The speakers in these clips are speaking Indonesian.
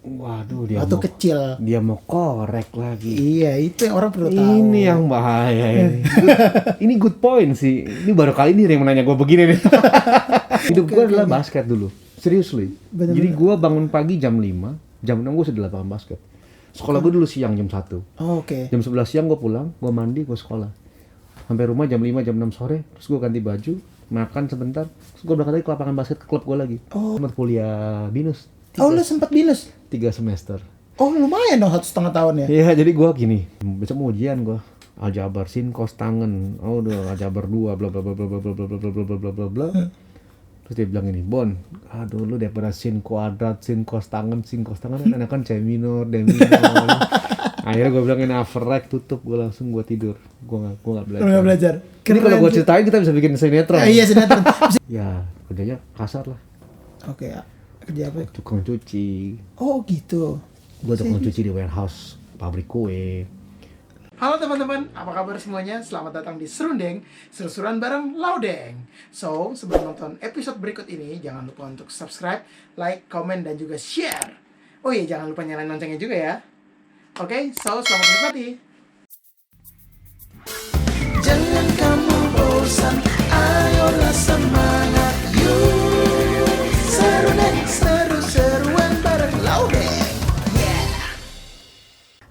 Waduh, dia waktu mau kecil. dia mau korek lagi. Iya, itu yang orang perlu tahu. Ini yang bahaya ini. Ini good point sih. Ini baru kali ini yang menanya gue begini nih. Hidup gue adalah basket dulu. Seriously. Bener-bener. Jadi gue bangun pagi jam 5, jam 6 gue sudah lapangan basket. Sekolah gue dulu siang jam 1. Oh, oke. Jam 11 siang gue pulang, gue mandi, gue sekolah. Sampai rumah jam 5, jam 6 sore, terus gue ganti baju, makan sebentar, terus gue berangkat lagi ke lapangan basket ke klub gue lagi. Sempat kuliah binus. Oh, lu sempat binus? 3 semester. Oh, lumayan dong 1,5 tahun ya. Iya, jadi gue gini, besok mau ujian gue. Aljabar sin cos tangen. Oh, udah aljabar 2 bla bla bla bla bla bla bla bla bla bla bla bla bla. Terus dia bilang ini, "Bon, aduh lu daripada sin kuadrat, sin cos tangen kan enakan C minor, D minor." Akhirnya gue bilang ini override, tutup, gue langsung gue tidur. Gue nggak belajar. Lu nggak belajar. Ini kalau gue ceritain kita bisa bikin sinetron. Iya, sinetron. Ya, kerjanya kasar lah. Oke, ya. Kerja apa? Tukang cuci. Oh, gitu. Gue tukang cuci di warehouse pabrik kue. Halo teman-teman, apa kabar semuanya? Selamat datang di Serundeng, seru-seruan bareng Laudeng. So, sebelum nonton episode berikut ini, jangan lupa untuk subscribe, like, komen, dan juga share. Oh iya, jangan lupa nyalain loncengnya juga ya. Oke, so selamat menikmati. Jangan kamu bosan, ayolah semangat, yuk. Serundeng, seru-seruan bareng Laudeng.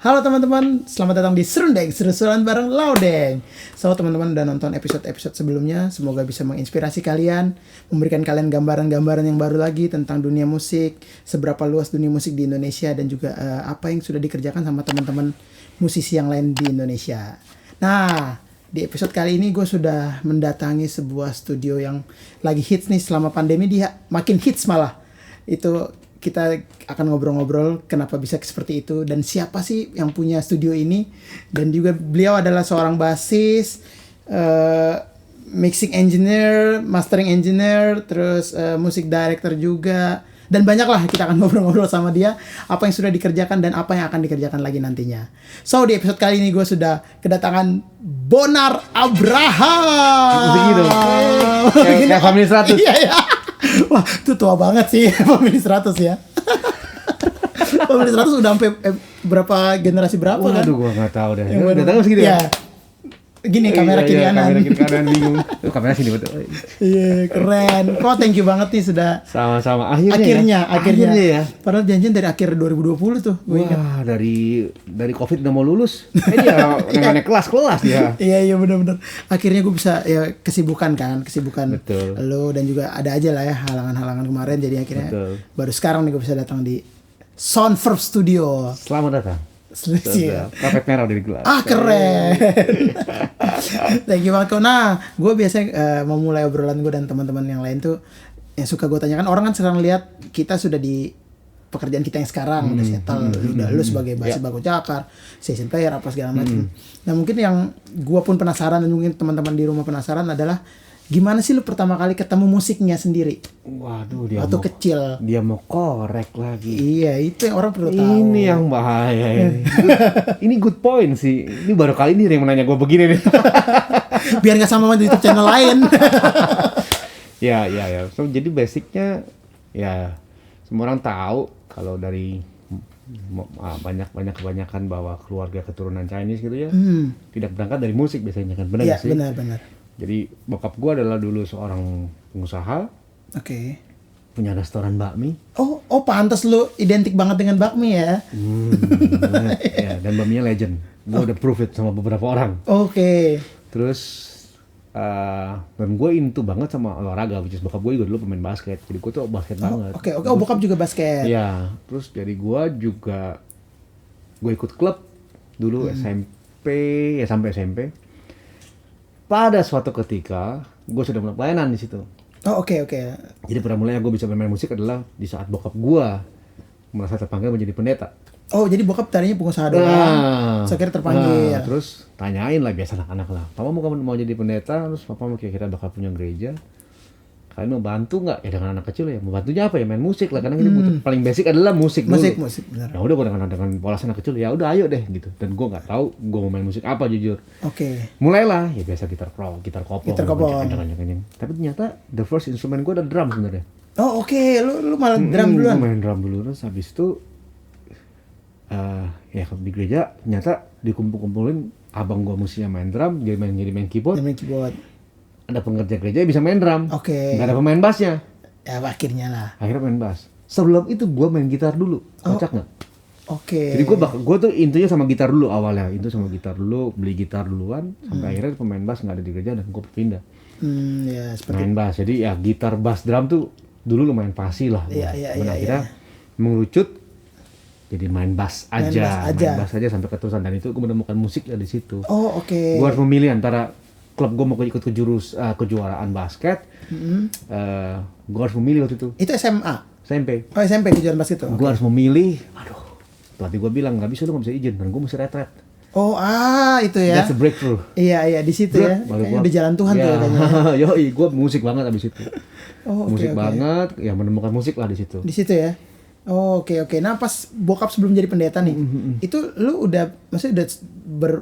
Halo teman-teman, selamat datang di Serundeng, seru-seruan bareng Laudeng. So teman-teman udah nonton episode-episode sebelumnya, semoga bisa menginspirasi kalian, memberikan kalian gambaran-gambaran yang baru lagi tentang dunia musik, seberapa luas dunia musik di Indonesia, dan juga apa yang sudah dikerjakan sama teman-teman musisi yang lain di Indonesia. Nah, di episode kali ini gue sudah mendatangi sebuah studio yang lagi hits nih selama pandemi, dia makin hits malah. Itu kita akan ngobrol-ngobrol kenapa bisa seperti itu dan siapa sih yang punya studio ini, dan juga beliau adalah seorang bassist, mixing engineer, mastering engineer, terus music director juga, dan banyak lah. Kita akan ngobrol-ngobrol sama dia apa yang sudah dikerjakan dan apa yang akan dikerjakan lagi nantinya. So di episode kali ini gue sudah kedatangan Bonar Abraham. Begitu. Kayak Family 100. Iya ya. Wah, itu tua banget sih Family 100 ya. Family 100 udah sampai berapa generasi berapa kan? Waduh, gua nggak tahu deh. Yang Datangnya segitu ya? Gini kamera kiri kanan. Kamera kiri kanan bingung. Kamera sini betul. Iya, keren. Kok thank you banget nih sudah. Sama-sama. Akhirnya ya. Padahal janjian dari akhir 2020 tuh. Wah, dari Covid udah mau lulus. Dia naik kelas ya. Iya benar-benar. Akhirnya gue bisa ya kesibukan Betul. lo, dan juga ada aja lah ya halangan-halangan kemarin, jadi akhirnya baru sekarang nih gue bisa datang di Soundverb Studio. Selamat datang. Siap. Karpet merah udah digelar. Keren. Thank you banget kok. Nah, gue biasanya memulai obrolan gue dan teman-teman yang lain tuh yang suka gue tanyakan, orang kan sekarang lihat kita sudah di pekerjaan kita yang sekarang udah settle, udah lu sebagai bassist bago cakar, session player apa segala macam. Nah, mungkin yang gue pun penasaran dan mungkin teman-teman di rumah penasaran adalah gimana sih lu pertama kali ketemu musiknya sendiri? Waduh, waktu kecil. Dia mau korek lagi. Iya, itu yang orang perlu tahu. Ini yang bahaya ini. Ini good point sih. Ini baru kali ini yang menanya gue begini nih. Biar nggak sama di YouTube channel lain. Ya. So, jadi basicnya ya semua orang tahu kalau dari kebanyakan bahwa keluarga keturunan Chinese gitu ya, tidak berangkat dari musik biasanya kan, benar ya, sih? Benar. Jadi bokap gue adalah dulu seorang pengusaha. Oke. Punya restoran bakmi. Oh, pantas lu identik banget dengan bakmi ya. Ya, dan bakminya legend. Gue udah prove it sama beberapa orang. Oke. Terus dan gue into banget sama olahraga, which is bokap gue juga dulu pemain basket. Jadi gue tuh basket banget. Oke. Oh, bokap juga basket. Iya. Terus jadi gue ikut klub dulu SMP, ya sampai SMP. Pada suatu ketika, gue sudah mulai pelayanan di situ. Oh, oke. Jadi pada mulanya gue bisa bermain musik adalah di saat bokap gue merasa terpanggil menjadi pendeta. Oh, jadi bokap tadinya pengusaha doang. Saya kira terpanggil. Terus tanyain lah biasa anak-anak lah. Papa mau jadi pendeta, terus papa mau kira-kira bakal punya gereja. Kalian mau bantu nggak? Ya dengan anak kecil ya. Mau bantunya apa ya? Main musik lah. Karena kita butuh paling basic adalah musik dulu. Musik, benar. Ya udah gue dengan polas anak kecil. Ya udah ayo deh gitu. Dan gue nggak tahu gue mau main musik apa jujur. Oke. Mulailah ya biasa gitar koplo. Kencang. Tapi ternyata the first instrument gue adalah drum sebenarnya. Oh, oke. Lu malah drum duluan. Gue main drum dulu, terus habis itu ya di gereja ternyata dikumpul-kumpulin abang gua musinya main drum, jadi main keyboard. Main keyboard. Ada pengerja gereja bisa main drum. Oke. Nggak ada pemain bassnya. Ya akhirnya lah. Akhirnya main bass. Sebelum itu gua main gitar dulu. Kocak nggak? Oke. Jadi gua tuh intinya sama gitar dulu awalnya. Itu sama gitar dulu, beli gitar duluan sampai akhirnya pemain bass nggak ada di gereja dan gua pindah. Ya seperti Main bass. Jadi ya gitar bass drum tuh dulu lumayan fasih lah. Iya. Akhirnya mengerucut jadi main bass aja. Main bass aja sampai keterusan dan itu gue menemukan musik dari situ. Oh, oke. Gue harus memilih antara klub gue mau ikut kejuaraan basket. Gue harus memilih waktu itu. Itu SMA. SMP. Oh, SMP kejuaraan basket tuh. Gue harus memilih. Aduh. Pelatih gue bilang nggak bisa, lu nggak bisa izin dan gue mesti retret. Oh, itu ya. That's a breakthrough. Iya di situ ya. Kayaknya udah jalan Tuhan tuh ya kayaknya. Yoi, gue musik banget abis itu. Oh, musik banget, ya menemukan musik lah di situ. Di situ ya. Oh, oke. Nah, pas bokap sebelum jadi pendeta nih, itu lu maksudnya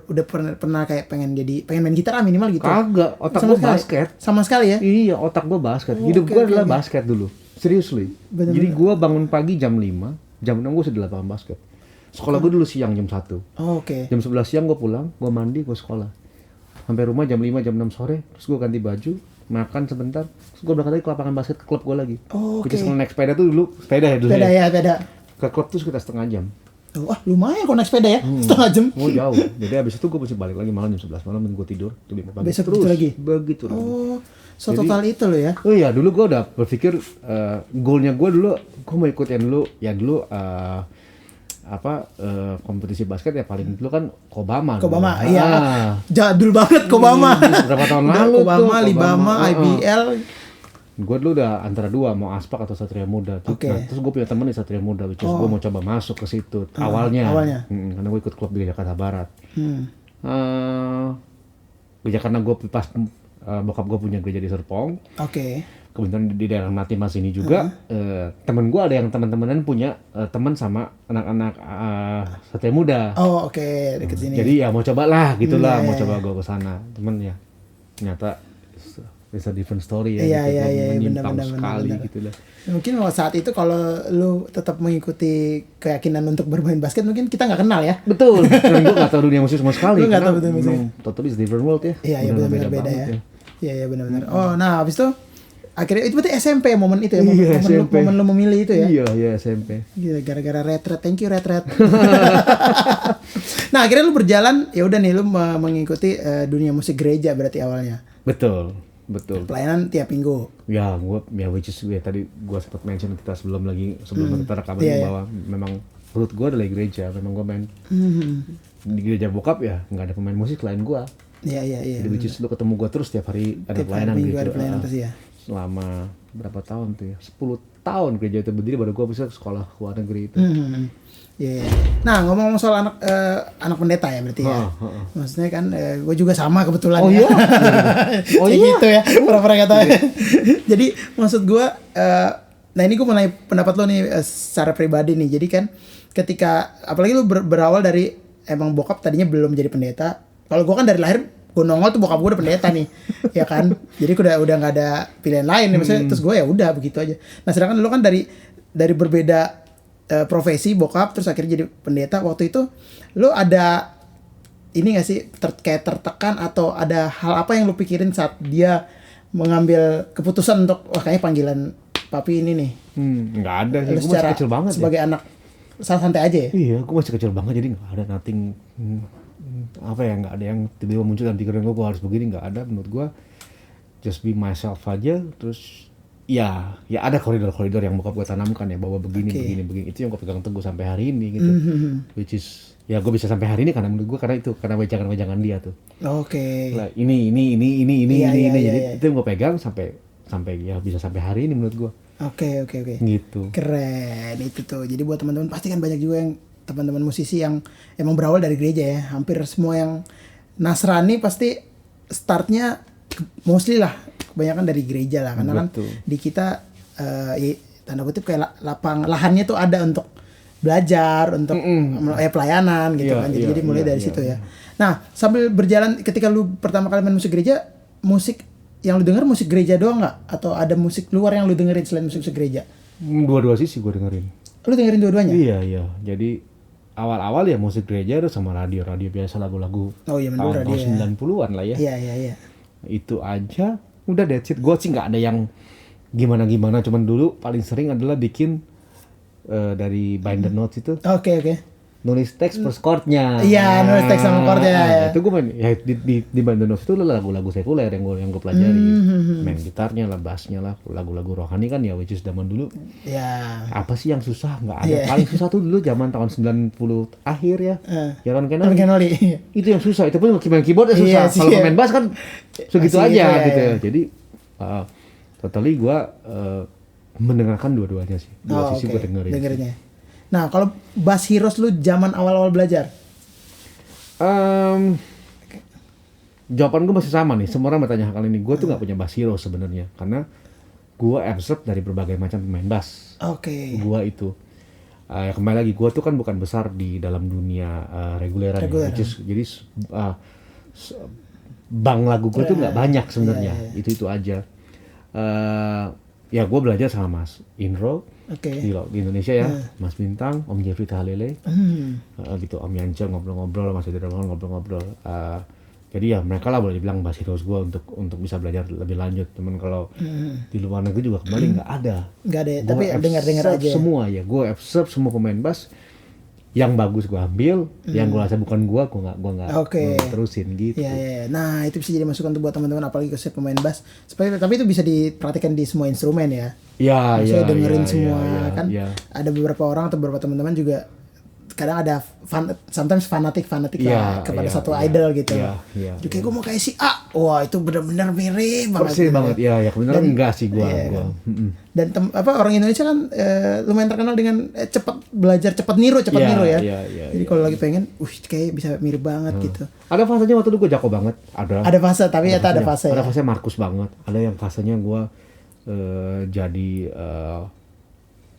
udah pernah kayak pengen main gitar minimal gitu? Kagak, otak gue basket. Sama sekali ya? Iya, otak gue basket. Hidup gue adalah basket dulu. Seriously. Jadi gue bangun pagi jam 5, jam 6 gue sudah di lapangan basket. Sekolah gue dulu siang jam 1. Oh, oke. Jam 11 siang gue pulang, gue mandi, gue sekolah. Sampai rumah jam 5, jam 6 sore, terus gue ganti baju, makan sebentar, terus gue berangkat lagi ke lapangan basket ke klub gue lagi. Oh, oke. Kita naik sepeda tuh dulu, sepeda ya. Sepeda. Ke klub tuh sekitar setengah jam. Wah, lumayan kok naik sepeda ya, setengah jam. Oh, jauh. Jadi abis itu gue mesti balik lagi malam jam 11 malam, gue tidur. Besok terus lagi? Begitu lagi. Oh, total itu lo ya? Oh iya, dulu gue udah berpikir, goalnya gue dulu, gue mau ikutin dulu, kompetisi basket ya paling dulu kan Kobama. Iya. Jadul banget Kobama. Berapa tahun lalu Kobama, Libama, IBL. Gue dulu udah antara dua, mau Aspak atau Satria Muda. Nah, terus gue punya temen di Satria Muda, which is gue mau coba masuk ke situ awalnya. Karena gue ikut klub di Jakarta Barat. Karena gue pas bokap gue punya gereja di Serpong. Kebetulan di daerah Natimas ini juga temen gue ada yang teman-temanan punya teman sama anak-anak Satria Muda. Deket sini. Jadi ya mau coba lah gitulah, mau coba gue ke sana. Temen ya ternyata it's a different story ya. Menyimpang sekali gitu lah. Mungkin saat itu kalau lu tetap mengikuti keyakinan untuk bermain basket mungkin kita nggak kenal ya. Betul. Dan gue nggak tahu dunia musik sama sekali. Lu nggak tahu dunia musik. Totally different world ya. Iya benar-benar beda ya. Iya benar-benar. Oh nah habis itu akhirnya itu berarti SMP momen itu ya, momen lu memilih itu ya. Iya SMP. Gila, gara-gara retret, thank you retret. Nah akhirnya lu berjalan, ya udah nih lu mengikuti dunia musik gereja berarti awalnya. Betul. Pelayanan tiap minggu. Ya which is tadi gua sempat mention kita sebelum kita rekaman bahwa memang root gua adalah gereja, memang gua main di gereja bokap ya nggak ada pemain musik lain gua. Iya. Jadi which is lu ketemu gua terus tiap hari ada pelayanan gitu. Ada pelayanan pasti ya. Selama berapa tahun tuh ya? 10 tahun gereja itu berdiri baru gue bisa sekolah luar negeri itu. Nah ngomong-ngomong soal anak pendeta ya berarti ya. Maksudnya kan gue juga sama kebetulan ya. Gitu ya. Pernah kata. Jadi maksud gue, nah ini gue mau nanya pendapat lo nih secara pribadi nih. Jadi kan ketika apalagi lo berawal dari emang bokap tadinya belum jadi pendeta. Kalau gue kan dari lahir gue nongol tuh bokap gue udah pendeta nih, ya kan. Jadi udah nggak ada pilihan lain nih, maksudnya. Terus gue ya udah begitu aja. Nah sedangkan lu kan dari berbeda profesi bokap terus akhirnya jadi pendeta. Waktu itu lu ada ini nggak sih kayak tertekan atau ada hal apa yang lu pikirin saat dia mengambil keputusan untuk kayaknya panggilan papi ini nih? Nggak ada sih, gue masih kecil banget sebagai anak santai aja ya? Iya, gue masih kecil banget jadi nggak ada nothing nggak ada yang tiba-tiba muncul dalam pikiran gue harus begini, nggak ada. Menurut gue just be myself aja. Terus ya ada koridor-koridor yang bokap gue tanamkan ya, bahwa begini itu yang gue pegang teguh sampai hari ini gitu. Which is ya gue bisa sampai hari ini karena menurut gue karena wejangan-wejangan dia tuh. Lah, ini jadi itu yang gue pegang sampai ya bisa sampai hari ini menurut gue. Oke. Gitu. Keren itu tuh. Jadi buat teman-teman pasti kan banyak juga yang teman-teman musisi yang emang berawal dari gereja ya. Hampir semua yang Nasrani pasti startnya mostly lah kebanyakan dari gereja lah, karena kan di kita tanda kutip kayak lahannya tuh ada untuk belajar, untuk pelayanan gitu kan. Jadi mulai dari situ ya. Nah sambil berjalan ketika lu pertama kali main musik gereja, musik yang lu denger musik gereja doang nggak? Atau ada musik luar yang lu dengerin selain musik gereja? Dua-dua sisi gue dengerin. Lu dengerin dua-duanya? Iya. Jadi awal-awal ya musik gereja terus sama radio biasa lagu-lagu Oh iya, menurut radio ya. 90-an lah ya. Iya. Itu aja udah that's it. Gue sih nggak ada yang gimana cuman dulu paling sering adalah bikin dari binder notes itu Oke. nulis teks per chordnya. Iya, nulis teks sama chordnya, ya. Itu gue main ya di binder notes itu lagu-lagu sekuler yang gue pelajari. Main gitarnya lah, bassnya lah, lagu-lagu rohani kan ya, which is zaman dulu. Ya. Apa sih yang susah? Nggak ada. Iya. Paling susah tuh dulu zaman tahun 90 akhir ya. Ya Ron Ron Kenoly. Kenoly. Itu yang susah. Itu pun main keyboard susah. Iya sih, Kalau iya. main bass kan segitu Masih aja gitu, gitu. ya. Jadi totally gue mendengarkan dua-duanya sih. Dua sisi gue dengerin. Dengerinnya. Nah, kalau Bass Heroes lu zaman awal-awal belajar? Jawaban gue masih sama nih. Semua orang bertanya hal ini. Gue tuh nggak punya bass hero sebenarnya, karena gue absorb dari berbagai macam pemain bass. Oke. Gue itu ya kembali lagi, gue tuh kan bukan besar di dalam dunia reguleran. Ya. Jadi bank lagu gue tuh nggak banyak sebenarnya. Itu aja. Ya gue belajar sama Mas Indro. Di Indonesia ya, Mas Bintang, Om Jeffrey Tahalele, gitu, Om Yance ngobrol-ngobrol, Mas Edi Rahman ngobrol-ngobrol. Jadi ya mereka lah boleh dibilang bass heroes gue untuk bisa belajar lebih lanjut. Cuman kalau di luar negeri juga kembali nggak ada. Nggak ada, tapi dengar-dengar aja. Semua ya, gue absorb semua pemain bass. Yang bagus gue ambil, yang gue rasa bukan gue nggak terusin gitu. Iya. Nah itu bisa jadi masukan tuh buat teman-teman, apalagi khususnya pemain bass. Tapi itu bisa diperhatikan di semua instrumen ya. Iya. Dengerin semua kan. Ada beberapa orang atau beberapa teman-teman juga kadang ada sometimes fanatik lah kepada satu idol gitu. Jadi kayak gue mau kayak si A, wah itu benar-benar mirip banget. Persis banget, ya kebenaran enggak sih gue. Dan orang Indonesia kan lumayan terkenal dengan cepat niru ya. Jadi kalau lagi pengen, kayak bisa mirip banget gitu. Ada fasenya waktu itu gue jago banget. Ada fase, tapi ada fase. Ada fase Markus banget. Ada yang fasenya gue jadi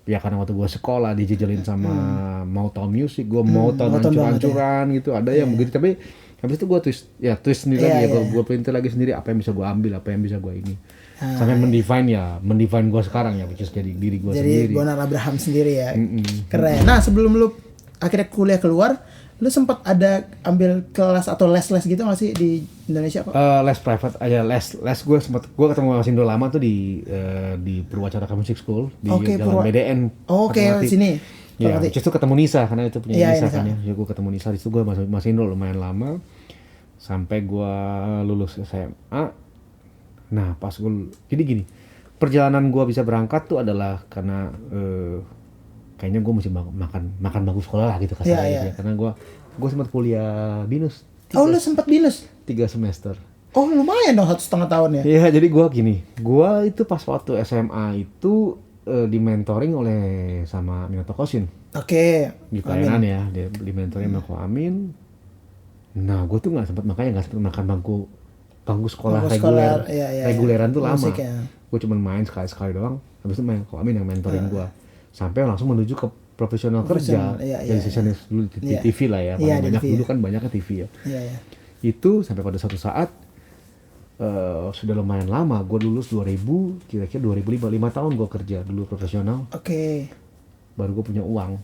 ya karena waktu gue sekolah dijejelin sama Motown Music, gue Motown hancur-hancuran gitu. Ada yang begitu, tapi habis itu gue twist sendiri lagi ya. Gue pinter lagi sendiri apa yang bisa gue ambil, apa yang bisa gue ini. Sampai mendefine gue sekarang ya, which is jadi diri gue sendiri. Jadi Bonar Abraham sendiri ya. Keren. Nah sebelum lu akhirnya kuliah keluar, lu sempat ada ambil kelas atau les gitu nggak sih di Indonesia kok? Les private aja, les gue ketemu Mas Indo lama tuh di Purwacaraka Music School di Jalan BDN. Sini. Ya, justru ketemu Nisa karena itu punya Nisa kan ya. Ya gue ketemu Nisa di situ, gue Mas Indo lumayan lama sampai gue lulus SMA. Nah pas gue jadi gini, perjalanan gue bisa berangkat tuh adalah karena kayaknya gue mesti makan bangku sekolah lah gitu kasarnya. Karena gue sempat kuliah binus. Lu sempat binus? 3 semester. Oh lumayan dong, 1,5 tahun ya? Iya, jadi gue itu pas waktu SMA itu di-mentoring oleh sama Minato Kosin. Oke. Di pelayanan ya, dia di-mentoring sama Ko Amin. Nah, gue tuh nggak sempat makan bangku sekolah reguleran tuh lama. Gue cuma main sekali doang. Habis itu Ko Amin yang mentoring gue. Sampai langsung menuju ke profesional kerja. Jadi sesionis dulu di TV lah ya. Banyak dulu kan banyaknya TV ya. Itu sampai pada satu saat sudah lumayan lama. Gue lulus 2000, kira-kira 2005 tahun gue kerja dulu profesional. Baru gue punya uang.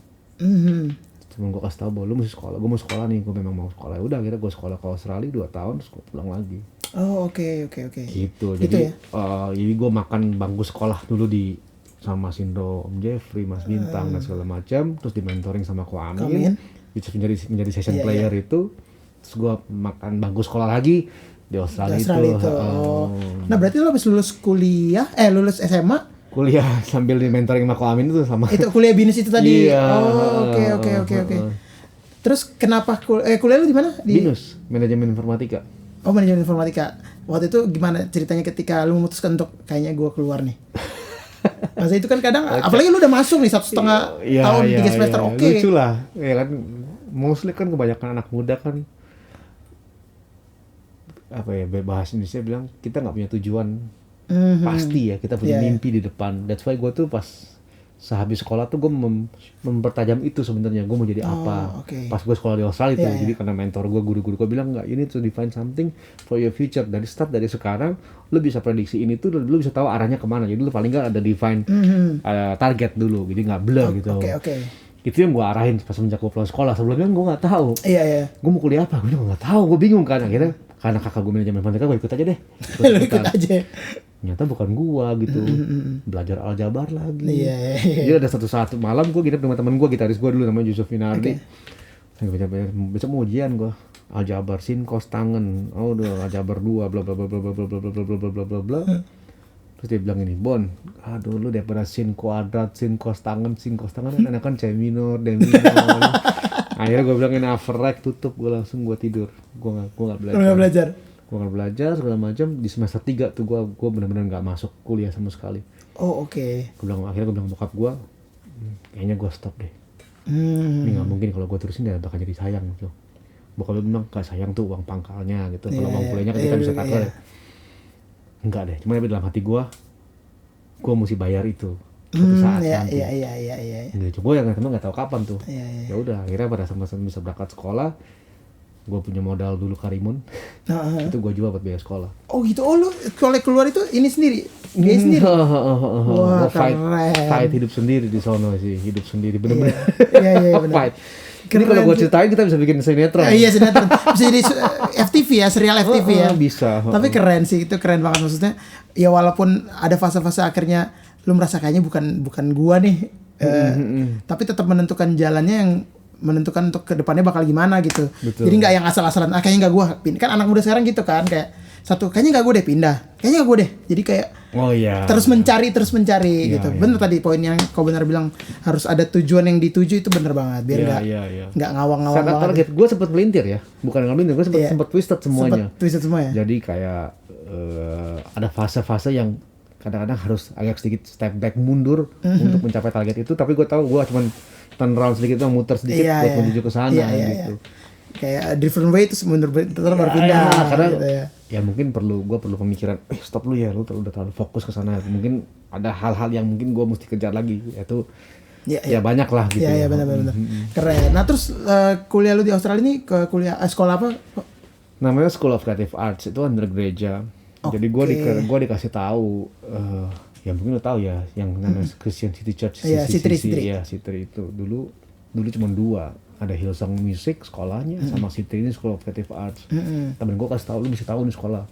Cuma gue kasih tau bahwa lu mesti sekolah. Gue mau sekolah nih, gue memang mau sekolah. Udah akhirnya gue sekolah ke Australia 2 tahun, terus gue pulang lagi. Oke. Gitu. Jadi jadi gue makan bangku sekolah dulu sama Sindo, Om Jeffrey, Mas Bintang dan segala macam, terus di mentoring sama Ko Amin, menjadi session player itu, terus gue makan bangku sekolah lagi di Australia itu. Nah berarti lo habis lulus lulus SMA? Kuliah sambil di mentoring sama Ko Amin itu sama. Itu kuliah binus itu tadi. Iya. Oke. Terus kenapa kuliah lu di mana? Binus, manajemen informatika. Oh manajemen informatika. Waktu itu gimana ceritanya ketika lu memutuskan untuk kayaknya gue keluar nih? Masa itu kan kadang, apalagi lu udah masuk nih 1,5 tahun 3 semester oke. Lucu lah, ya kan. Mostly kan kebanyakan anak muda kan bahasa Indonesia bilang kita nggak punya tujuan pasti ya, kita punya mimpi di depan. That's why gue tuh pas sehabis sekolah tuh gue mempertajam itu sebenarnya gue mau jadi apa. Pas gue sekolah di Australia tuh, jadi karena mentor gue, guru-guru gue bilang nggak, ini to define something for your future. Dari sekarang lu bisa prediksi ini tuh, lu bisa tahu arahnya kemana. Jadi lu paling nggak ada define target dulu, jadi nggak blur gitu. Itu yang gue arahin pas semenjak gue pulang sekolah. Sebelumnya gue nggak tahu. Iya. Gue mau kuliah apa? Gue juga nggak tahu. Gue bingung kan. Akhirnya karena kakak gue manajemen matematika, gue ikut aja deh. Lu ikut aja. Ternyata bukan gue gitu. Belajar aljabar lagi. Iya. Jadi ada satu malam gue nginep dengan teman gue, gitaris gue dulu namanya Yusuf Finardi. Besok mau ujian gue. Aljabar sin cos tangen. Oh udah aljabar 2 bla bla bla bla bla bla bla bla bla bla bla bla. Terus dia bilang ini, Bon, aduh lu daripada sin kuadrat, sin cos tangen kan C minor, D minor. Akhirnya gue bilangin average, tutup, gue langsung gue tidur. Gue nggak belajar. Nggak belajar. Gue nggak belajar segala macam. Di semester 3 tuh gue benar-benar nggak masuk kuliah sama sekali. Oh oke. Akhirnya gue bilang bokap gue, kayaknya gue stop deh. Ini nggak mungkin kalau gue terusin dia bakal jadi sayang gitu. Bokap gue bilang gak sayang tuh uang pangkalnya gitu. Kalau uang kuliahnya kan kita bisa tackle ya. Enggak deh, cuma dalam hati gue mesti bayar itu suatu saat nanti. Iya. Gitu, gue yang nggak tahu kapan tuh. Iya. Ya udah, akhirnya pada sama-sama bisa berangkat sekolah. Gue punya modal dulu Karimun, itu gue jual buat biaya sekolah. Oh gitu, lu kalau keluar itu ini sendiri, biaya sendiri. Wah, fight hidup sendiri di sono sih, hidup sendiri bener-bener. Iya benar. Fight. Ini kalau gue ceritain kita bisa bikin sinetron. Iya sinetron, bisa jadi FTV ya, serial FTV ya. Bisa. Tapi keren sih, itu keren banget maksudnya. Ya walaupun ada fase-fase akhirnya lu merasa kayaknya bukan gua nih, tapi tetap menentukan jalannya yang menentukan untuk kedepannya bakal gimana gitu. Betul. Jadi nggak yang asal-asalan kayaknya nggak gua pindah. Kan anak muda sekarang gitu kan, kayak satu kayaknya nggak gue deh pindah, kayaknya nggak gue deh. Jadi kayak terus mencari gitu. Bener tadi poin yang kau benar bilang, harus ada tujuan yang dituju, itu bener banget biar nggak ngawang-ngawang banget. Target gue sempet melintir ya, bukan melintir, gue sempet twisted semuanya. Jadi kayak ada fase-fase yang kadang-kadang harus agak sedikit step back mundur untuk mencapai target itu, tapi gue tahu gue cuma turn around sedikit, muter sedikit buat menuju ke sana gitu. Kayak different way terus mundur terus berpindah. Karena gitu ya mungkin gue perlu pemikiran, stop lu ya, lu udah terlalu fokus ke sana. Mungkin ada hal-hal yang mungkin gue mesti kejar lagi, yaitu ya banyak lah gitu. Iya benar. Keren. Nah terus kuliah lu di Australia ini ke kuliah sekolah apa? Namanya School of Creative Arts, itu under gereja. Jadi gue dikasih tahu, ya mungkin lo tahu ya, yang namanya Christian City Church, Citri. Ya Citri itu dulu cuma 2, ada Hillsong Music sekolahnya, sama Citri ini School of Creative Arts. Temen gue kasih tahu, lu bisa tahu nih sekolah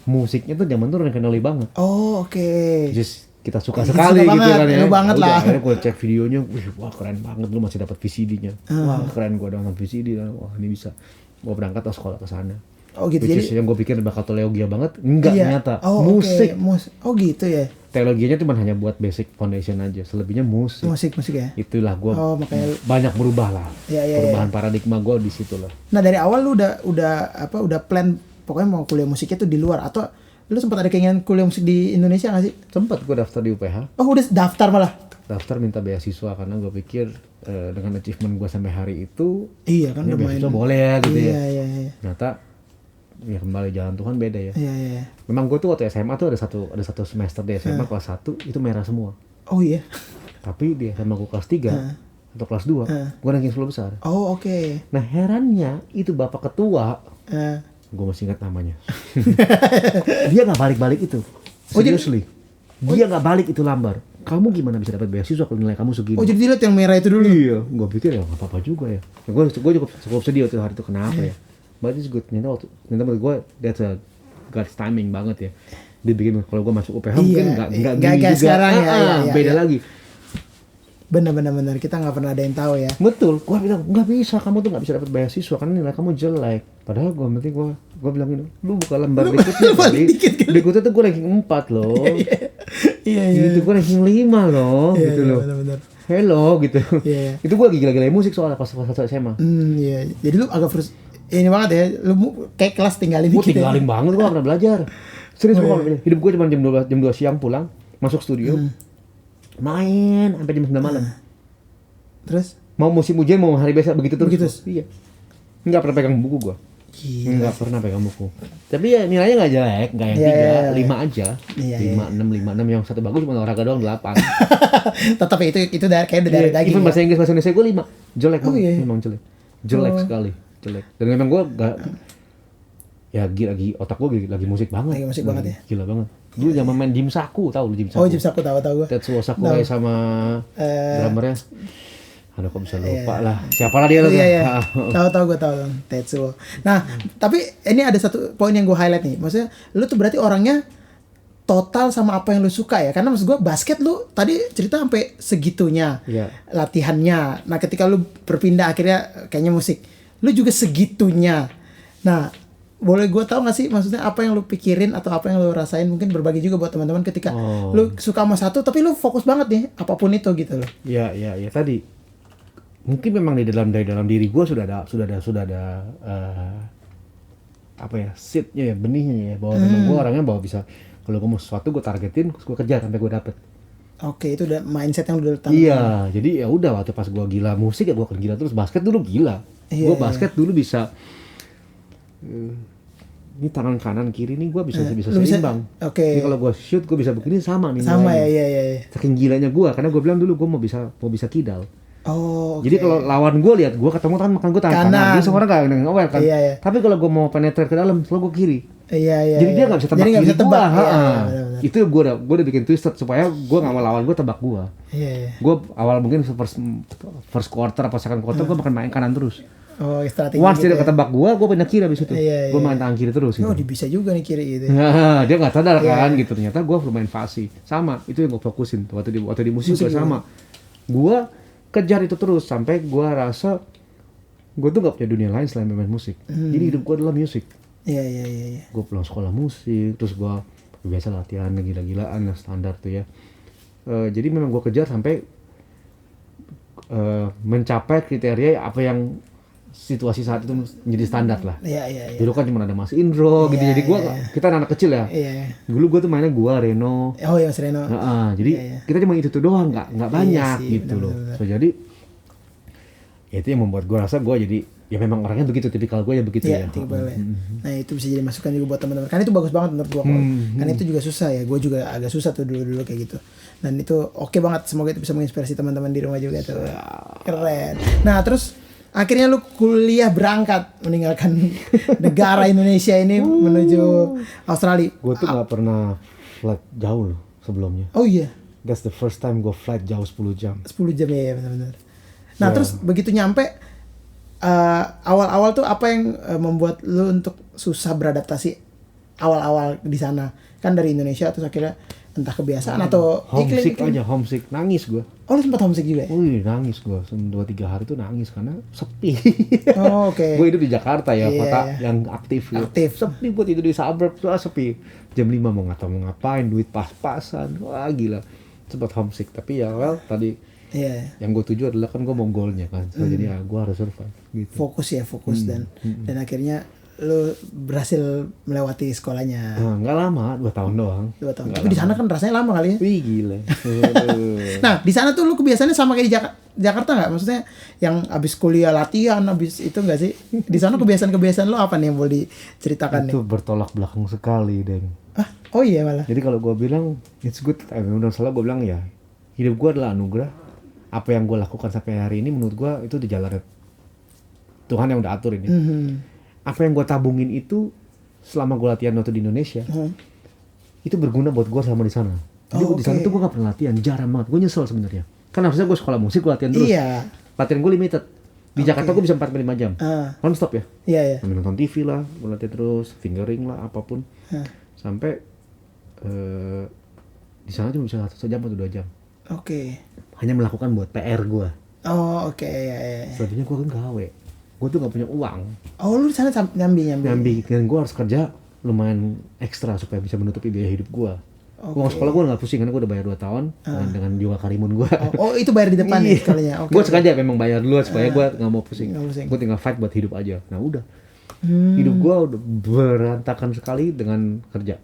musiknya tuh zaman tuh renkenali banget. Oh oke. Just kita suka sekali gitu kan ya. Banget lah. Akhirnya gue cek videonya, wah keren banget, lu masih dapat VCD-nya. Wah keren, gue dapat VCD, wah ini bisa. Gue berangkat ke sekolah ke sana. Oh gitu. Jadi yang gue pikir bakal teologia banget, enggak ternyata. Musik. Oh gitu ya. Teologianya cuma hanya buat basic foundation aja, selebihnya musik. Musik ya. Itulah gue makanya banyak berubah lah. Perubahan paradigma gue di situ lah. Nah dari awal lu udah plan pokoknya mau kuliah musiknya tuh di luar, atau lu sempat ada keinginan kuliah musik di Indonesia nggak sih? Sempat gue daftar di UPH. Oh udah daftar malah? Daftar minta beasiswa karena gue pikir dengan achievement gue sampai hari itu, iya kan ya beasiswa boleh ya gitu ya. Iya. Ternyata ya kembali jalan Tuhan beda ya. Iya. Memang gue tuh waktu SMA tuh ada satu semester di SMA kelas 1 itu merah semua. Oh iya. Tapi di SMA gue kelas 3 atau kelas 2 gue ranking 10 besar. Oh oke. Nah herannya itu bapak ketua, gue masih ingat namanya. Dia nggak balik itu. Seriously. Dia nggak balik itu lambar. Kamu gimana bisa dapat beasiswa kalau nilai kamu segini? Oh jadi dilihat yang merah itu dulu? Iya. Gue pikir ya nggak apa-apa juga ya. Gue cukup sedih waktu hari itu, kenapa ya? But it's good. Ternyata menurut gue that's a God's timing banget ya. Dibikin kalau gue masuk UPH mungkin nggak gini juga. Sekarang beda lagi. Benar. Kita nggak pernah ada yang tahu ya. Betul. Gue bilang nggak bisa, kamu tuh nggak bisa dapat beasiswa karena nilai kamu jelek. Padahal gue bilang ini, lu buka lembar berikutnya. Berikutnya tuh gue ranking 4 loh. Iya. Gitu gue ranking 5 loh. Gitu loh. Benar. Hello gitu. Iya. Itu gue lagi gila-gila musik soalnya pas SMA. Iya. Jadi lu agak ini banget ya, lu kayak kelas tinggalin dikit. Gue tinggalin banget, gue gak pernah belajar. Serius gue gak pernah belajar. Hidup gue cuma jam 2 siang pulang, masuk studio, main sampai jam 9 malam. Terus? Mau musim ujian, mau hari biasa, begitu terus. Iya. Gak pernah pegang buku gue. Gak pernah pegang buku. Tapi ya nilainya gak jelek, gak yang 3, 5 aja. 5, 6, yang satu bagus cuma olahraga doang 8. Tetap itu kayak dari daging. Even bahasa Inggris, bahasa Indonesia gue 5. Jelek banget, memang jelek. Jelek sekali. Jelek. Dan memang gue gak, ya lagi otak gue lagi musik banget. Lagi musik banget ya. Gila banget. Dulu zaman main Jim Saku, tahu lu Jim Saku? Oh Jim Saku tahu gue. Tetsuo Sakurai sama drummernya. Aduh kok bisa lupa lah. Siapalah dia tuh? Iya. Tahu gue tahu Tetsuo. Nah, tapi ini ada satu poin yang gue highlight nih. Maksudnya lu tuh berarti orangnya total sama apa yang lu suka ya. Karena maksud gue basket lu tadi cerita sampai segitunya. Iya. Latihannya. Nah, ketika lu berpindah akhirnya kayaknya musik. Lu juga segitunya. Nah, boleh gue tahu gak sih maksudnya apa yang lu pikirin atau apa yang lu rasain, mungkin berbagi juga buat teman-teman ketika lu suka sama satu tapi lu fokus banget nih apapun itu gitu loh. Iya tadi. Mungkin memang dari dalam diri gue sudah ada apa ya, seednya ya, benihnya ya, bahwa memang gue orangnya bahwa bisa kalau gue mau sesuatu gue targetin, gue kejar sampai gue dapet. Oke, itu udah mindset yang udah tanam. Iya, jadi ya udah waktu pas gue gila musik ya gue akan gila terus. Basket dulu gila, gue basket dulu bisa ini tangan kanan kiri nih gue bisa seimbang. Oke. Ini kalau gue shoot gue bisa begini sama nih. Sama ya. Saking gilanya gue, karena gue bilang dulu gue mau bisa kidal. Oh, Jadi kalau lawan gue lihat gue ketemu tangan makan gue tangan kanan, dia semua orang gak aware kan. Iya. Tapi kalau gue mau penetrate ke dalam, selalu gue kiri. Iya. Jadi dia nggak bisa tebak kiri gue. Benar. Itu gue udah bikin twisted supaya gue nggak mau lawan gue tebak gue. Iya. Gue awal mungkin first quarter apa second quarter gue makan main kanan terus. Oh, strategi. Once gitu dia ketebak gue pindah kiri abis itu. Gue main tangan kiri terus. Oh, Gitu. bisa juga nih kiri gitu. Dia nggak sadar kan gitu. Ternyata gue lumayan fasih. Sama, itu yang gue fokusin waktu di musik juga sama. Gue kejar itu terus sampai gue rasa gue tuh gak punya dunia lain selain bermain musik. Jadi hidup gue adalah musik. Iya. Gue pulang sekolah musik, terus gue biasa latihan gila-gilaan standar tuh ya. Jadi memang gue kejar sampai mencapai kriteria apa yang situasi saat itu menjadi standar lah. Iya. Dulu kan cuma ada Mas Indro gitu, jadi kita anak kecil ya. Iya. Dulu gue tuh mainnya Reno. Oh iya, Mas Reno. Jadi kita cuma itu doang, nggak banyak sih, gitu loh. benar. So, jadi ya itu yang membuat gue rasa gue jadi ya memang orangnya begitu, tipikal gue ya begitu ya. Nah itu bisa jadi masukan juga buat teman-teman. Kan itu bagus banget menurut gue. Kan itu juga susah ya. Gue juga agak susah tuh dulu kayak gitu. Dan itu oke banget. Semoga itu bisa menginspirasi teman-teman di rumah juga tuh. Keren. Nah terus akhirnya lu kuliah berangkat meninggalkan negara Indonesia ini menuju Australia. Gue tuh nggak pernah flight jauh loh sebelumnya. Oh iya. That's the first time gue flight jauh 10 jam. 10 jam ya benar-benar. Nah terus begitu nyampe awal-awal tuh apa yang membuat lu untuk susah beradaptasi awal-awal di sana? Kan dari Indonesia terus akhirnya entah kebiasaan atau homesick, nangis gue. Oh lu sempat homesick juga ya? Nangis gue, 2-3 hari tuh nangis karena sepi. Oh oke. Gue hidup di Jakarta ya, kota yang aktif. Sepi, gue tidur di suburb, sepi. Jam 5 mau ngapain, duit pas-pasan, wah gila. Sempat homesick, tapi ya tadi yang gue tuju adalah kan gue mau goalnya kan, jadi ya gue harus survive. Gitu. Fokus dan akhirnya lu berhasil melewati sekolahnya. Nggak lama, 2 tahun doang. 2 tahun. Tapi di sana kan rasanya lama kali ya. Wih gila. Nah di sana tuh lu kebiasaannya sama kayak di Jakarta nggak? Maksudnya yang abis kuliah latihan, abis itu nggak sih? Di sana kebiasaan lu apa nih yang boleh diceritakan? Itu bertolak belakang sekali, Deng. Oh iya malah. Jadi kalau gue bilang it's good, udah salah gue bilang ya hidup gue adalah anugerah. Apa yang gue lakukan sampai hari ini menurut gue itu di jalan Tuhan yang udah atur ini. Apa yang gue tabungin itu selama gue latihan waktu di Indonesia itu berguna buat gue selama di sana. Jadi di sana tuh gue gak pernah latihan, jarang banget. Gue nyesel sebenarnya. Kan harusnya gue sekolah musik, gue latihan terus. Iya. Latihan gue limited. Di Jakarta gue bisa 4-5 jam. Non stop ya. Iya. Sambil nonton TV lah, gue latihan terus, fingering lah, apapun. Sampai di sana cuma bisa 1 jam atau 2 jam. Oke. Hanya melakukan buat PR gue. Oh oke. Ya. Selanjutnya gue kan gawe. Gue tuh gak punya uang. Oh lu di sana nyambi. Dan gue harus kerja lumayan ekstra supaya bisa menutupi biaya hidup gue. Uang sekolah gue gak pusing, karena gue udah bayar 2 tahun dengan juga karimun gue. Oh itu bayar di depan ya sekalinya? Gue sengaja memang bayar dulu supaya gue gak mau pusing. Gue tinggal fight buat hidup aja. Nah udah. Hidup gue udah berantakan sekali dengan kerja.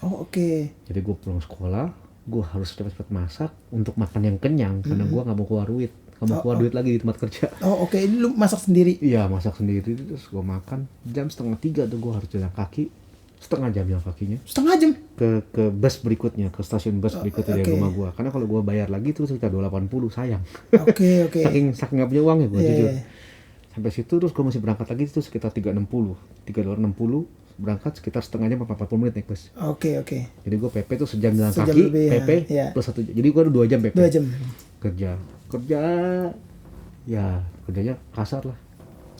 Oh oke. Jadi gue pulang sekolah, gue harus cepat-cepat masak untuk makan yang kenyang, karena gue gak mau keluar duit. Duit lagi di tempat kerja. Oh oke. Ini lu masak sendiri? Iya masak sendiri, terus gue makan. Jam 2:30 tuh gue harus jalan kaki. Setengah jam jalan kakinya. Setengah jam? Ke bus berikutnya, ke stasiun bus berikutnya dari rumah gue. Karena kalau gue bayar lagi terus sekitar 280, sayang. Oke. saking gak punya uang ya gue jujur. Sampai situ terus gue masih berangkat lagi itu sekitar 360 berangkat sekitar setengah jam 40 menit naik bus. Oke. Jadi gue PP tuh sejam jalan kaki, PP plus 1 jam. Jadi gue ada 2 jam PP. 2 jam. Kerja Ya kerjanya kasar lah,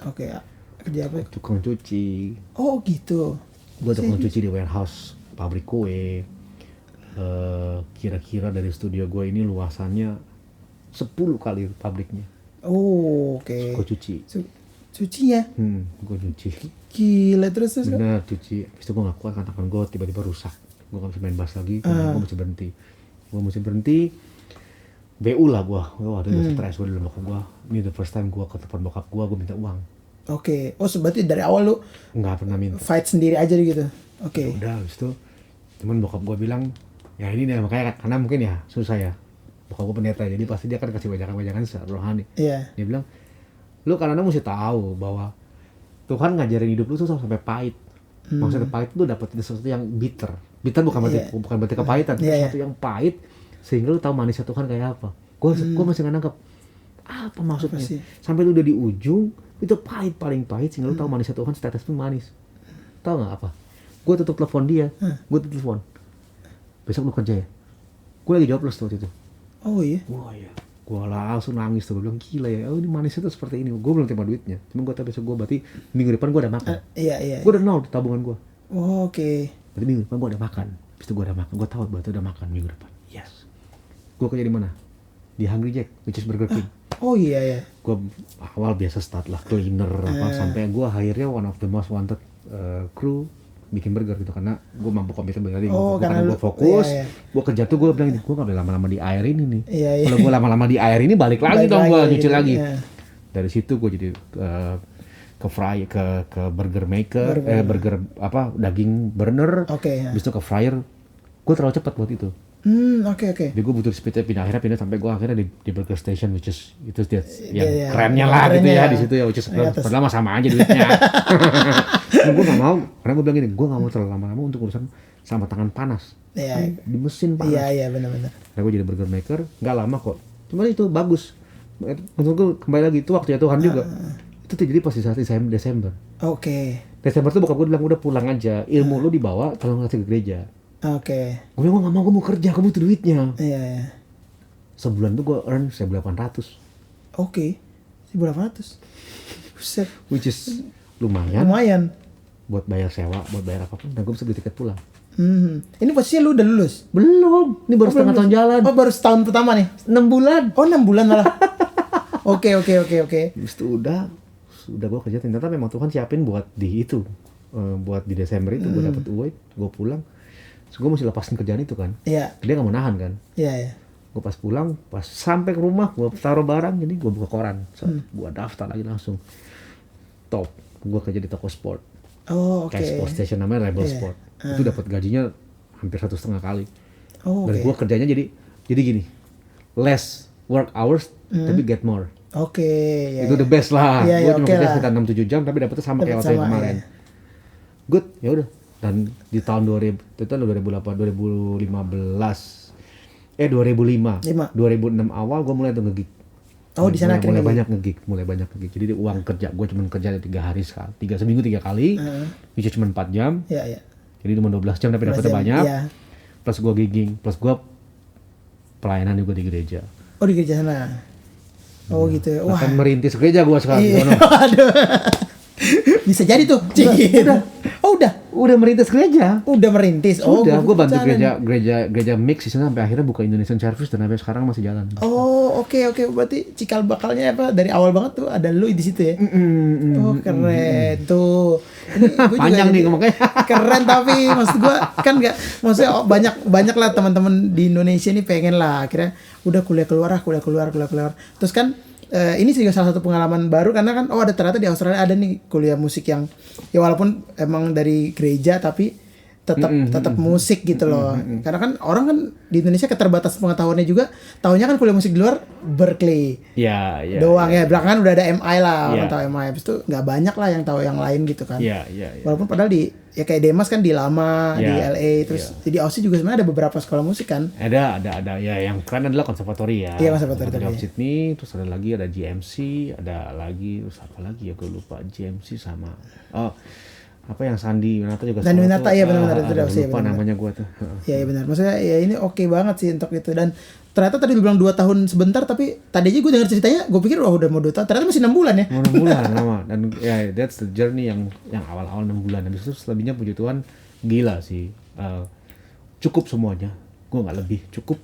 Oke, kerja apa? tukang cuci. Oh gitu. Gue tukang cuci di warehouse pabrik kue. Kira-kira dari studio gue ini luasannya 10 kali pabriknya. Oh, oke. Gue cuci. Cuci ya? Gue cuci. Gila terus. Bener cuci. Habis itu gue gak kuat kan tangan gue tiba-tiba rusak. Gue gak bisa main bass lagi. Gue mesti berhenti. BU lah gue. Wah udah stres gue dalam bokap gue. Ini the first time gue ke telepon bokap gue minta uang. Oke. Oh berarti dari awal lu Nggak pernah minta. fight sendiri aja gitu? Oke. Udah habis itu cuman bokap gue bilang ya ini deh, makanya karena mungkin ya susah ya. Bokap gue pendeta jadi pasti dia kan kasih wajangan-wajangan secara rohani. Iya. Dia bilang lu kadang-kadang mesti tahu bahwa Tuhan ngajarin hidup lu tuh sampai pahit. Maksudnya pahit tuh dapat sesuatu yang bitter. Bitter bukan berarti kepahitan, sesuatu yang pahit sehingga lu tahu manisnya Tuhan kayak apa. Gue masih nggak nangkep apa maksudnya. Sampai lu udah di ujung itu pahit, paling pahit sehingga lu tahu manisnya Tuhan, status tuh manis. Tahu nggak apa? Gue tutup telepon dia, besok lu kerja ya? Gue lagi jobless tuh waktu itu. Oh iya? Wah iya. Gue langsung nangis tuh, gue bilang gila ya, oh ini manisnya tuh seperti ini. Gue belum terima duitnya, cuma gue tahu besok gue berarti minggu depan gue udah makan. Iya. Gue udah nol tabungan gue. Oh, oke. Berarti minggu depan gue udah makan. Habis itu gue udah makan, gue tahu berarti udah makan minggu depan. Yes. Gue kerja di mana? Di Hungry Jack, which is Burger King. Oh iya. Gue awal biasa start lah, cleaner sampai gue akhirnya one of the most wanted crew bikin burger gitu, karena gue mampu komiten berarti karena gue fokus. Gue kerja tuh gue bilang gue gak boleh lama-lama di air ini nih. Kalau gue lama-lama di air ini balik lagi dong gue nyuci lagi. Dari situ gue jadi ke burger maker, burger apa daging burner. Habis itu ke fryer. Gue terlalu cepat buat itu. Oke. Jadi gue butuh speednya pindah sampai gue akhirnya di burger station, which is itu dia yang kerennya lah gitu ya di situ ya, which is padahal sama aja duitnya. Gue gak mau, karena gue bilang gini, gue gak mau terlalu lama-lama untuk urusan sama tangan panas. Di mesin panas. Iya benar-benar. Karena gue jadi burger maker, gak lama kok. Cuman itu bagus. Menurut gue kembali lagi itu waktunya Tuhan juga. Itu terjadi pas di saat Desember. Oke. Desember tuh bokap gue bilang udah pulang aja, ilmu lu dibawa, tolong ngasih ke gereja. Oke. Gue bilang gue gak mau, gue mau kerja, gue butuh duitnya. Iya. Sebulan tuh gue earn 1.800. Oke. 1.800. Buset. Which is lumayan. Buat bayar sewa, buat bayar apapun, dan gue bisa beli tiket pulang. Ini posisinya lu udah lulus? Belum, ini baru setengah tahun jalan. Oh baru setahun pertama nih? 6 bulan. Oh 6 bulan malah. Oke. Terus itu udah gue kerja, ternyata memang Tuhan siapin buat di itu. Buat di Desember itu gue dapet duit, gue pulang. Terus gue mesti lepasin kerjaan itu kan. Iya. Dia gak mau nahan kan. Iya. Gue pas pulang, pas sampai ke rumah, gue taruh barang, jadi gue buka koran. Gue daftar lagi langsung. Top, gue kerja di toko sport. Oh oke. Kayak sport station namanya Rebel Sport. Itu dapat gajinya hampir 1,5 kali. Oh, dan gue kerjanya jadi gini, less work hours tapi get more. Oke. Itu the best lah. Gue cuma kerja sekitar 6-7 jam tapi dapetnya sama kayak waktu yang kemarin. Good, ya udah. Dan di tahun 2000 awal gue mulai tuh nge-gig. Oh di sana mulai banyak nge-gig. Jadi uang kerja gue cuma kerja 3 hari sekali, seminggu 3 kali, bisa cuma 4 jam. Iya. Jadi cuma 12 jam tapi dapetnya banyak. Iya. Plus gue gigging, plus gue pelayanan juga di gereja. Oh di gereja sana. Oh gitu. Wah. Akan merintis gereja gue sekarang. Iya. Aduh. Bisa jadi tuh. Udah merintis gereja. Udah merintis. Sudah, gue bantu gereja mix di sana sampai akhirnya buka Indonesian Service dan sampai sekarang masih jalan. Oh, oke. Berarti cikal bakalnya apa dari awal banget tuh ada lu di situ ya. Oh, keren tuh. Ini panjang nih ngomongnya. Keren tapi maksud gue kan enggak, maksudnya banyak lah teman-teman di Indonesia ini pengen lah akhirnya udah kuliah keluar. Terus kan ini juga salah satu pengalaman baru karena kan ada ternyata di Australia ada nih kuliah musik yang ya walaupun emang dari gereja tapi tetap musik gitu loh. Karena kan orang kan di Indonesia keterbatas pengetahuannya juga, taunya kan kuliah musik di luar Berkeley. Iya. Doang ya. Belakangan udah ada MI lah, orang tahu MI. Habis itu nggak banyak lah yang tahu yang lain gitu kan. Iya. Walaupun padahal ya kayak Demas kan di Lama, di LA, terus jadi Aussie juga sebenarnya ada beberapa sekolah musik kan. Ada. Ya yang keren adalah konservatori ya. Iya, konservatori di Sydney, terus ada lagi ada GMC, ada lagi terus apa lagi ya gue lupa, GMC sama apa yang Sandi Winata juga Sandi solo Winata, tuh, iya benar-benar itu udah sih, lupa benar-benar. namanya gue tuh. Iya benar. Maksudnya ya ini oke banget sih untuk itu. Dan ternyata tadi lu bilang 2 tahun sebentar, tapi tadi aja gue denger ceritanya, gue pikir udah mau 2 tahun. Ternyata masih 6 bulan ya. 6 bulan lama, dan ya that's the journey yang awal-awal 6 bulan. Habis itu selebihnya puji Tuhan gila sih. Cukup semuanya, gue nggak lebih, cukup.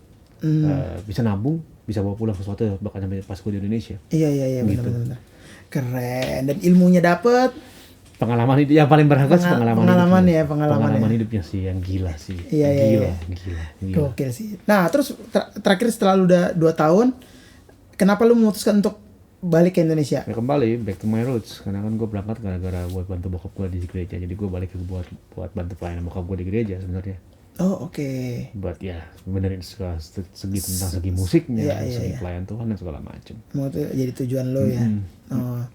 Bisa nabung, bisa bawa pulang sesuatu bahkan sampai pas gue di Indonesia. Iya Gitu. benar-benar. Keren, dan ilmunya dapet. Pengalaman hidup yang paling berharga sih Pengalaman hidupnya. ya, pengalaman ya. Hidupnya sih yang gila sih. Iya. Gila. Gokil sih. Nah, terus terakhir setelah lu udah 2 tahun, kenapa lu memutuskan untuk balik ke Indonesia? Ya kembali back to my roots, karena kan gue berangkat gara-gara buat bantu bokap gue di gereja, jadi gue balik buat bantu pelayanan bokap gue di gereja sebenarnya. Oh, oke. Buat ya benerin segi tentang segi musiknya, segi Iya. pelayan Tuhan dan segala macam. Mau tuh jadi tujuan lo ya. Oh.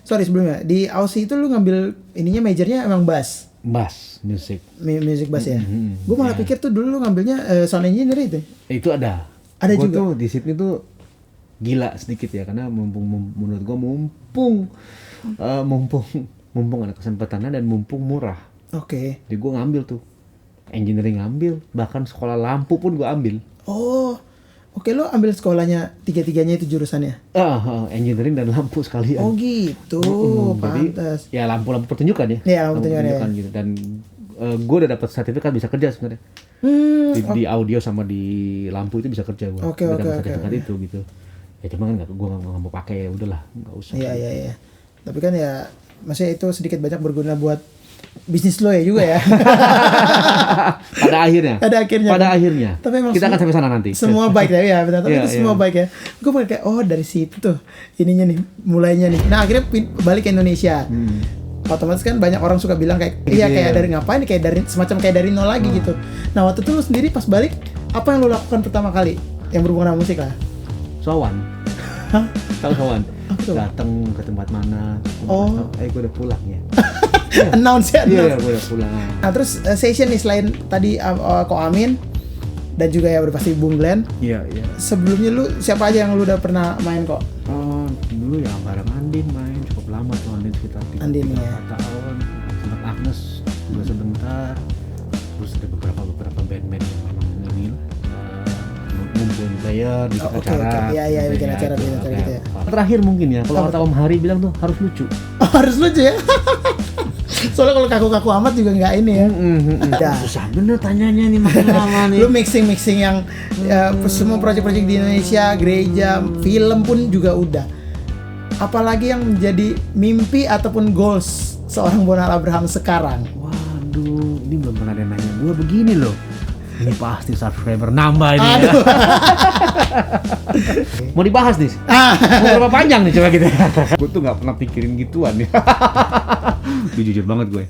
Sorry sebelumnya, di Aussie itu lu ngambil ininya majornya emang bass. Bass music. Music bass ya. Gue malah pikir tuh dulu lu ngambilnya sound engineer itu. Itu ada. Ada Gua juga? tuh di Sydney tuh gila sedikit ya, karena menurut gue mumpung ada kesempatannya dan mumpung murah. Oke. Jadi gue ngambil tuh engineering, ngambil bahkan sekolah lampu pun gue ambil. Oh. Oke, lo ambil sekolahnya tiga-tiganya itu jurusannya. Engineering dan lampu sekalian. Oh gitu, Jadi pantas. ya lampu pertunjukan ya. Iya, lampu pertunjukan, gitu. Dan gue udah dapat sertifikat bisa kerja sebenarnya. Di audio sama di lampu itu bisa kerja gue. Oke, Udah oke, dapat oke, sertifikat itu gitu. Ya cuma kan gue nggak mau pakai, ya udahlah nggak usah. Iya. Tapi kan ya, maksudnya itu sedikit banyak berguna buat bisnis lo ya juga ya. Pada akhirnya. Tapi emang kita akan sampai sana nanti. Semua baik ya, benar. Tapi Iya, itu semua baik ya. Gue kayak dari situ tuh ininya nih, mulainya nih. Nah akhirnya balik ke Indonesia. Otomatis kan banyak orang suka bilang kayak kayak dari ngapain, kayak dari semacam kayak dari nol lagi gitu. Nah waktu itu lu sendiri pas balik, apa yang lu lakukan pertama kali yang berhubungan sama musik lah? Sowan. Hah? Tahu sowan? tuh? Datang ke tempat mana? Oh. Gue udah pulang ya. Announce ya. Iya, gue udah pulang. Nah terus session nih selain tadi Ko Amin dan juga ya udah pasti Bung Glenn. Iya. Sebelumnya lu siapa aja yang lu udah pernah main kok? Dulu ya bareng Andin main cukup lama tuh, Andin sekitar 3 ya. tahun. Sempat Agnes juga sebentar. Terus ada beberapa band-band yang memang ini ngumpulin player di acara. Iya, bikin acara gitu ya. Terakhir mungkin ya, kalau kata Om Hari bilang tuh harus lucu. Harus lucu ya. Soalnya kalau kaku-kaku amat juga nggak ini ya. Susah bener tanyanya nih, makin lama nih. Lu mixing yang semua proyek-proyek di Indonesia, gereja, film pun juga udah. Apalagi yang menjadi mimpi ataupun goals seorang Bonar Abraham sekarang? Waduh, ini belum pernah ada yang nanya gue begini loh. Ini pasti subscriber nambah ini. Aduh. Mau dibahas nih? Mau berapa panjang nih coba kita? Gue tuh nggak pernah pikirin gituan nih. Jujur banget gue.